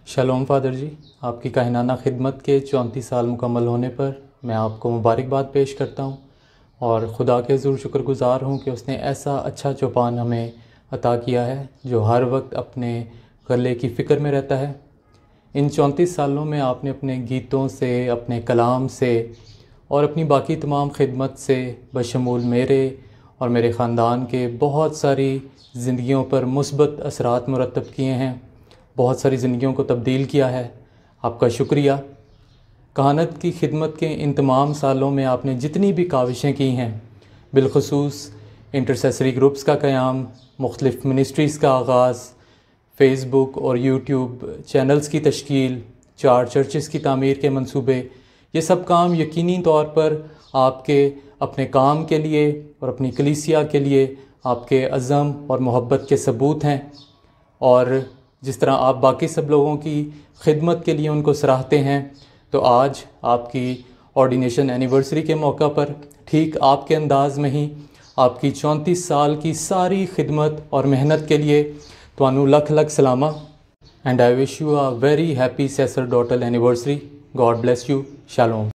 शलोम father जी, आपकी कायनाना खिदमत के 34 साल मुकम्मल होने पर मैं आपको मुबारकबाद पेश करता हूँ और ख़ुदा के ज़रूर शुक्रगुज़ार हूँ कि उसने ऐसा अच्छा चौपान हमें अता किया है जो हर वक्त अपने गले की फ़िक्र में रहता है। इन 34 सालों में आपने अपने गीतों से, अपने कलाम से और अपनी बाकी तमाम खिदमत से बशमूल मेरे और मेरे ख़ानदान के बहुत सारी ज़िंदगियों पर मुस्बत असरात मुरतब किए हैं, बहुत सारी ज़िंदगियों को तब्दील किया है। आपका शुक्रिया। कहानत की खिदमत के इन तमाम सालों में आपने जितनी भी काविशें की हैं, बिलखुसूस इंटरसेसरी ग्रुप्स का क़याम, मुख्तलिफ़ मिनिस्ट्रीज़ का आगाज़, फ़ेसबुक और यूट्यूब चैनल्स की तश्कील, 4 चर्चेज़ की तामीर के मंसूबे, ये सब काम यकीनी तौर पर आपके अपने काम के लिए और अपनी कलीसिया के लिए आपके अज़म और मोहब्बत के सबूत हैं। और जिस तरह आप बाकी सब लोगों की खिदमत के लिए उनको सराहते हैं, तो आज आपकी ऑर्डिनेशन एनिवर्सरी के मौका पर ठीक आपके अंदाज़ में ही आपकी 34 साल की सारी खिदमत और मेहनत के लिए तुहानू लख लख सलामा। And I wish you a very happy sacerdotal anniversary. God bless you. Shalom.